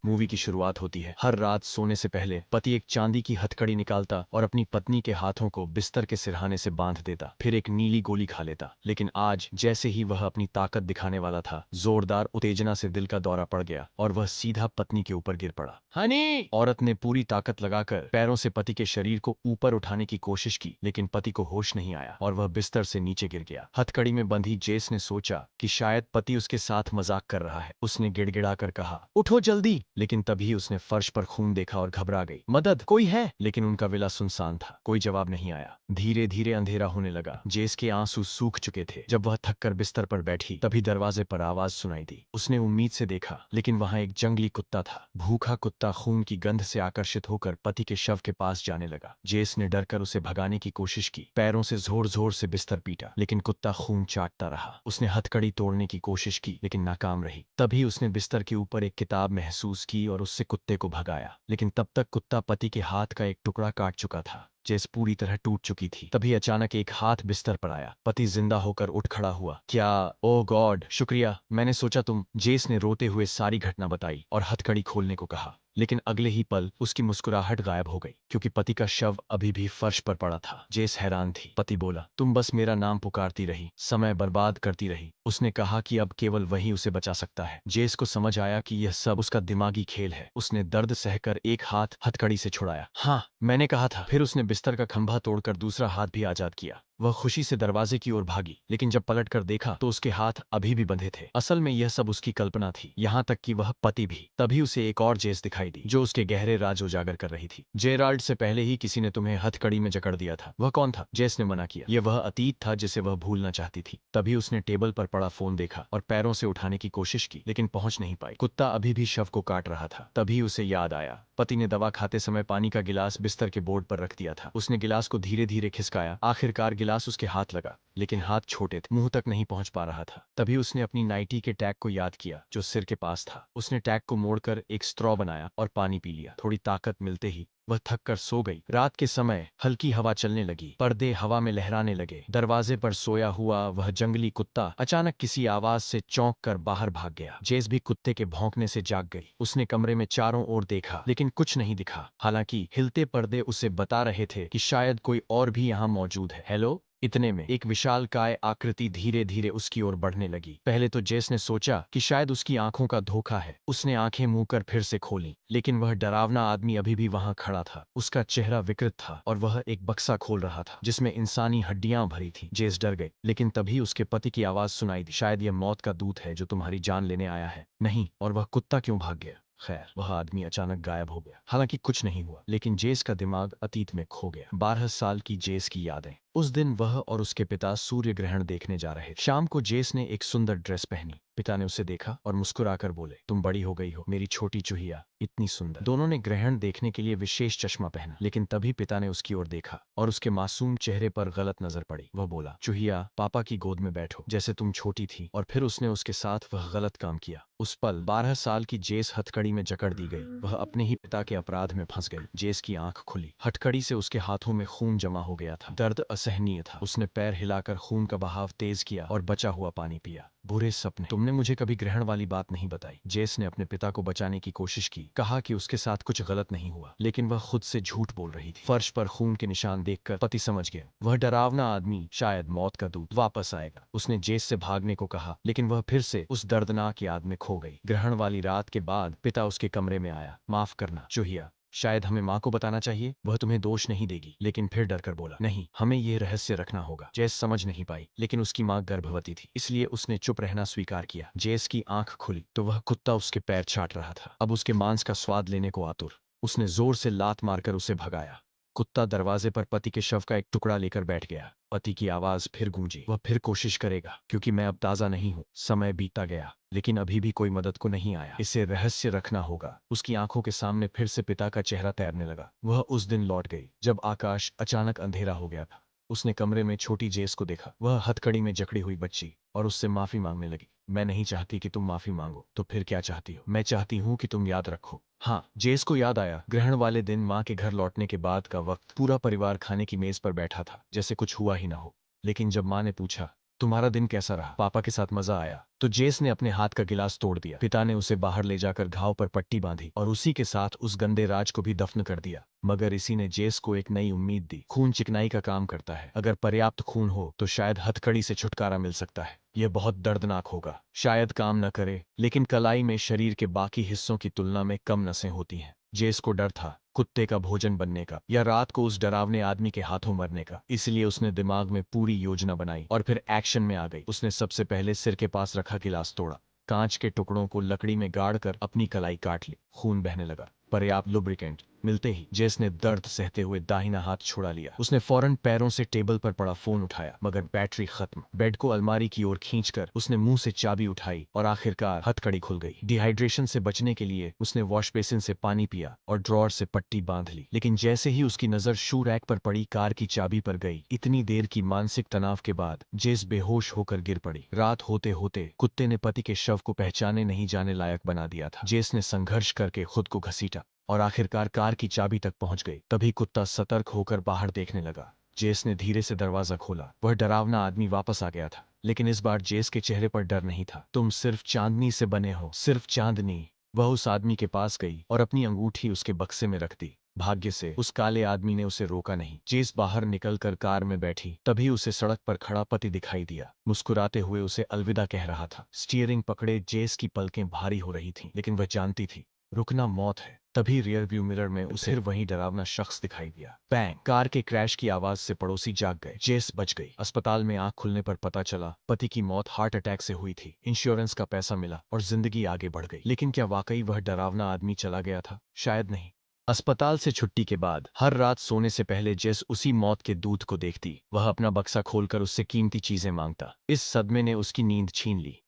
Movie की शुरुआत होती है। हर रात सोने से पहले पति एक चांदी की हथकड़ी निकालता और अपनी पत्नी के हाथों को बिस्तर के सिरहाने से बांध देता, फिर एक नीली गोली खा लेता। लेकिन आज जैसे ही वह अपनी ताकत दिखाने वाला था, जोरदार उत्तेजना से दिल का दौरा पड़ गया और वह सीधा पत्नी के ऊपर गिर पड़ा। हनी! औरत ने पूरी ताकत लगाकर पैरों से पति के शरीर को ऊपर उठाने की कोशिश की, लेकिन पति को होश नहीं आया और वह बिस्तर से नीचे गिर गया। हथकड़ी में बंधी जेस ने सोचा कि शायद पति उसके साथ मजाक कर रहा है। उसने गिड़गिड़ाकर कहा, उठो जल्दी। लेकिन तभी उसने फर्श पर खून देखा और घबरा गई। मदद, कोई है? लेकिन उनका विला सुनसान था, कोई जवाब नहीं आया। धीरे धीरे अंधेरा होने लगा। जेस के आंसू सूख चुके थे। जब वह थककर बिस्तर पर बैठी, तभी दरवाजे पर आवाज सुनाई दी। उसने उम्मीद से देखा, लेकिन वहां एक जंगली कुत्ता था। भूखा कुत्ता खून की गंध से आकर्षित होकर पति के शव के पास जाने लगा। जेस ने डरकर उसे भगाने की कोशिश की, पैरों से जोर जोर से बिस्तर पीटा, लेकिन कुत्ता खून चाटता रहा। उसने हथकड़ी तोड़ने की कोशिश की, लेकिन नाकाम रही। तभी उसने बिस्तर के ऊपर एक किताब महसूस की और उससे कुत्ते को भगाया, लेकिन तब तक कुत्ता पति के हाथ का एक टुकड़ा काट चुका था। जेस पूरी तरह टूट चुकी थी। तभी अचानक एक हाथ बिस्तर पर आया। पति जिंदा होकर उठ खड़ा हुआ। क्या? ओ गॉड, शुक्रिया, मैंने सोचा तुम। जेस ने रोते हुए सारी घटना बताई और हथकड़ी खोलने को कहा, लेकिन अगले ही पल उसकी मुस्कुराहट गायब हो गई, क्योंकि पति का शव अभी भी फर्श पर पड़ा था। जेस हैरान थी। पति बोला, तुम बस मेरा नाम पुकारती रही, समय बर्बाद करती रही। उसने कहा कि अब केवल वही उसे बचा सकता है। जेस को समझ आया कि यह सब उसका दिमागी खेल है। उसने दर्द सहकर एक हाथ हथकड़ी से छुड़ाया। हाँ, मैंने कहा था। फिर उसने बिस्तर का खंभा तोड़कर दूसरा हाथ भी आजाद किया। वह खुशी से दरवाजे की ओर भागी, लेकिन जब पलट कर देखा तो उसके हाथ अभी भी बंधे थे। असल में यह सब उसकी कल्पना थी, यहाँ तक कि वह पति भी। तभी उसे एक और जेस दिखाई दी, जो उसके गहरे राज उजागर कर रही थी। जेराल्ड से पहले ही किसी ने तुम्हें हथकड़ी में जकड़ दिया था। वह कौन था? जेस ने मना किया। यह वह अतीत था जिसे वह भूलना चाहती थी। तभी उसने टेबल पर पड़ा फोन देखा और पैरों से उठाने की कोशिश की, लेकिन पहुंच नहीं पाई। कुत्ता अभी भी शव को काट रहा था। तभी उसे याद आया, पति ने दवा खाते समय पानी का गिलास बिस्तर के बोर्ड पर रख दिया था। उसने गिलास को धीरे धीरे खिसकाया। आखिरकार गिलास उसके हाथ लगा, लेकिन हाथ छोटे थे, मुंह तक नहीं पहुंच पा रहा था। तभी उसने अपनी नाइटी के टैग को याद किया, जो सिर के पास था। उसने टैग को मोड़कर एक स्ट्रॉ बनाया और पानी पी लिया। थोड़ी ताकत मिलते ही वह थक कर सो गई। रात के समय हल्की हवा चलने लगी, पर्दे हवा में लहराने लगे। दरवाजे पर सोया हुआ वह जंगली कुत्ता अचानक किसी आवाज से चौंक कर बाहर भाग गया। जेस भी कुत्ते के भौंकने से जाग गई। उसने कमरे में चारों ओर देखा, लेकिन कुछ नहीं दिखा। हालांकि हिलते पर्दे उसे बता रहे थे कि शायद कोई और भी यहाँ मौजूद है। हेलो। इतने में एक विशालकाय आकृति धीरे धीरे उसकी ओर बढ़ने लगी। पहले तो जेस ने सोचा कि शायद उसकी आंखों का धोखा है। उसने आंखें मुंह कर फिर से खोली, लेकिन वह डरावना आदमी अभी भी वहां खड़ा था। उसका चेहरा विकृत था और वह एक बक्सा खोल रहा था, जिसमें इंसानी हड्डियां भरी थी। जेस डर गई, लेकिन तभी उसके पति की आवाज सुनाई दी, शायद यह मौत का दूत है जो तुम्हारी जान लेने आया है। नहीं, और वह कुत्ता क्यों भाग गया? खैर, वह आदमी अचानक गायब हो गया। हालांकि कुछ नहीं हुआ, लेकिन जेस का दिमाग अतीत में खो गया। 12 साल की जेस की यादें। उस दिन वह और उसके पिता सूर्य ग्रहण देखने जा रहे थे। शाम को जेस ने एक सुंदर ड्रेस पहनी। पिता ने उसे देखा और मुस्कुराकर बोले, तुम बड़ी हो गई हो मेरी छोटी चूहिया, इतनी सुंदर। दोनों ने ग्रहण देखने के लिए विशेष चश्मा पहना, लेकिन तभी पिता ने उसकी ओर देखा और उसके मासूम चेहरे पर गलत नजर पड़ी। वह बोला, चूहिया, पापा की गोद में बैठो जैसे तुम छोटी थी। और फिर उसने उसके साथ वह गलत काम किया। उस पल 12 साल की जेस हथकड़ी में जकड़ दी गई। वह अपने ही पिता के अपराध में फंस गई। जेस की आंख खुली। हथकड़ी से उसके हाथों में खून जमा हो गया था। दर्द असहनीय था। उसने पैर हिलाकर खून का बहाव तेज किया और बचा हुआ पानी पिया। बुरे सपने। तुमने मुझे कभी ग्रहण वाली बात नहीं बताई। जेस ने अपने पिता को बचाने की कोशिश की, कहा कि उसके साथ कुछ गलत नहीं हुआ, लेकिन वह खुद से झूठ बोल रही थी। फर्श पर खून के निशान देखकर पति समझ गया, वह डरावना आदमी शायद मौत का दूत वापस आएगा। उसने जेस से भागने को कहा, लेकिन वह फिर से उस दर्दनाक याद में खो गई। ग्रहण वाली रात के बाद पिता उसके कमरे में आया। माफ करना चूहिया, शायद हमें माँ को बताना चाहिए, वह तुम्हें दोष नहीं देगी। लेकिन फिर डरकर बोला, नहीं, हमें यह रहस्य रखना होगा। जेस समझ नहीं पाई, लेकिन उसकी माँ गर्भवती थी, इसलिए उसने चुप रहना स्वीकार किया। जेस की आंख खुली तो वह कुत्ता उसके पैर चाट रहा था, अब उसके मांस का स्वाद लेने को आतुर। उसने जोर से लात मारकर उसे भगाया। कुत्ता दरवाजे पर पति के शव का एक टुकड़ा लेकर बैठ गया। पति की आवाज फिर गूंजी, वह फिर कोशिश करेगा, क्योंकि मैं अब ताजा नहीं हूँ। समय बीतता गया, लेकिन अभी भी कोई मदद को नहीं आया। इसे रहस्य रखना होगा। उसकी आंखों के सामने फिर से पिता का चेहरा तैरने लगा। वह उस दिन लौट गई जब आकाश अचानक अंधेरा हो गया था। उसने कमरे में छोटी जेस को देखा। वह हथकड़ी में जकड़ी हुई बच्ची, और उससे माफी मांगने लगी। मैं नहीं चाहती कि तुम माफी मांगो। तो फिर क्या चाहती हो? मैं चाहती हूँ कि तुम याद रखो। हाँ, जेस को याद आया, ग्रहण वाले दिन माँ के घर लौटने के बाद का वक्त। पूरा परिवार खाने की मेज पर बैठा था, जैसे कुछ हुआ ही ना हो। लेकिन जब माँ ने पूछा, तुम्हारा दिन कैसा रहा? पापा के साथ मजा आया? तो जेस ने अपने हाथ का गिलास तोड़ दिया। पिता ने उसे बाहर ले जाकर घाव पर पट्टी बांधी और उसी के साथ उस गंदे राज को भी दफन कर दिया। मगर इसी ने जेस को एक नई उम्मीद दी। खून चिकनाई का काम करता है। अगर पर्याप्त खून हो तो शायद हथकड़ी से छुटकारा मिल सकता है। यह बहुत दर्दनाक होगा, शायद काम न करे, लेकिन कलाई में शरीर के बाकी हिस्सों की तुलना में कम नसें होती हैं। जेस को डर था कुत्ते का भोजन बनने का या रात को उस डरावने आदमी के हाथों मरने का। इसलिए उसने दिमाग में पूरी योजना बनाई और फिर एक्शन में आ गई। उसने सबसे पहले सिर के पास रखा गिलास तोड़ा, कांच के टुकड़ों को लकड़ी में गाड़कर अपनी कलाई काट ली। खून बहने लगा। पर्याप्त लुब्रिकेंट मिलते ही जेस ने दर्द सहते हुए दाहिना हाथ छुड़ा लिया। उसने फौरन पैरों से टेबल पर पड़ा फोन उठाया, मगर बैटरी खत्म। बेड को अलमारी की ओर खींचकर उसने मुंह से चाबी उठाई और आखिरकार हथकड़ी खुल गई। डिहाइड्रेशन से बचने के लिए उसने वॉश बेसिन से पानी पिया और ड्रॉअर से पट्टी बांध ली। लेकिन जैसे ही उसकी नजर शू रैक पर पड़ी कार की चाबी पर गई, इतनी देर की मानसिक तनाव के बाद जेस बेहोश होकर गिर पड़ी। रात होते होते कुत्ते ने पति के शव को पहचाने नहीं जाने लायक बना दिया था। जेस ने संघर्ष करके खुद को घसीटा और आखिरकार कार की चाबी तक पहुंच गई। तभी कुत्ता सतर्क होकर बाहर देखने लगा। जेस ने धीरे से दरवाजा खोला। वह डरावना आदमी वापस आ गया था, लेकिन इस बार जेस के चेहरे पर डर नहीं था। तुम सिर्फ चांदनी से बने हो, सिर्फ चांदनी। वह उस आदमी के पास गई और अपनी अंगूठी उसके बक्से में रख दी। भाग्य से उस काले आदमी ने उसे रोका नहीं। जेस बाहर निकलकर कार में बैठी, तभी उसे सड़क पर खड़ा पति दिखाई दिया। मुस्कुराते हुए उसे अलविदा कह रहा था। स्टीयरिंग पकड़े जेस की पलकें भारी हो रही थीं, लेकिन वह जानती थी रुकना मौत है। तभी रियर व्यू मिरर में उसे फिर वही डरावना शख्स दिखाई दिया। बैंग! कार के क्रैश की आवाज से पड़ोसी जाग गए। जेस बच गई। अस्पताल में आंख खुलने पर पता चला पति की मौत हार्ट अटैक से हुई थी। इंश्योरेंस का पैसा मिला और जिंदगी आगे बढ़ गई। लेकिन क्या वाकई वह डरावना आदमी चला गया था? शायद नहीं। अस्पताल से छुट्टी के बाद हर रात सोने से पहले जेस उसी मौत के दूत को देखती। वह अपना बक्सा खोलकर उससे कीमती चीजें मांगता। इस सदमे ने उसकी नींद छीन ली।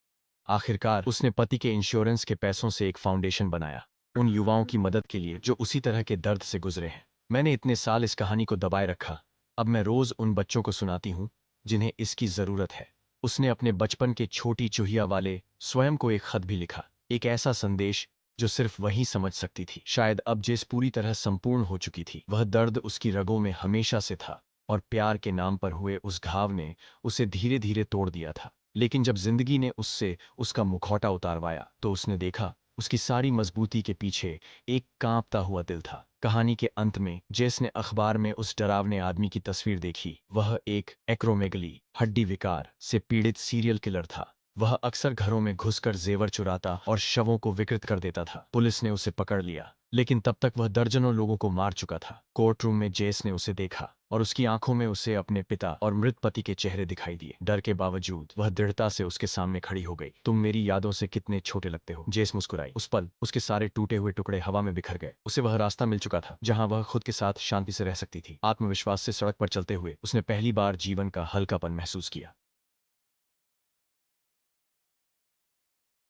आखिरकार उसने पति के इंश्योरेंस के पैसों से एक फाउंडेशन बनाया, उन युवाओं की मदद के लिए जो उसी तरह के दर्द से गुजरे हैं। मैंने इतने साल इस कहानी को दबाए रखा, अब मैं रोज उन बच्चों को सुनाती हूँ जिन्हें इसकी जरूरत है। उसने अपने बचपन के छोटी चूहिया वाले स्वयं को एक खत भी लिखा, एक ऐसा संदेश जो सिर्फ वही समझ सकती थी। शायद अब जेस पूरी तरह संपूर्ण हो चुकी थी। वह दर्द उसकी रगों में हमेशा से था और प्यार के नाम पर हुए उस घाव ने उसे धीरे धीरे तोड़ दिया था। लेकिन जब जिंदगी ने उससे उसका मुखौटा उतारवाया तो उसने देखा उसकी सारी मजबूती के पीछे एक कांपता हुआ दिल था। कहानी के अंत में जेस ने अखबार में उस डरावने आदमी की तस्वीर देखी। वह एक एक्रोमेगली हड्डी विकार से पीड़ित सीरियल किलर था। वह अक्सर घरों में घुसकर जेवर चुराता और शवों को विकृत कर देता था। पुलिस ने उसे पकड़ लिया, लेकिन तब तक वह दर्जनों लोगों को मार चुका था। कोर्ट रूम में जेस ने उसे देखा और उसकी आंखों में उसे अपने पिता और मृत पति के चेहरे दिखाई दिए। डर के बावजूद वह दृढ़ता से उसके सामने खड़ी हो गई। तुम मेरी यादों से कितने छोटे लगते हो, जेस मुस्कुराई। उस पल उसके सारे टूटे हुए टुकड़े हवा में बिखर गए। उसे वह रास्ता मिल चुका था जहां वह खुद के साथ शांति से रह सकती थी। आत्मविश्वास से सड़क पर चलते हुए उसने पहली बार जीवन का हल्कापन महसूस किया।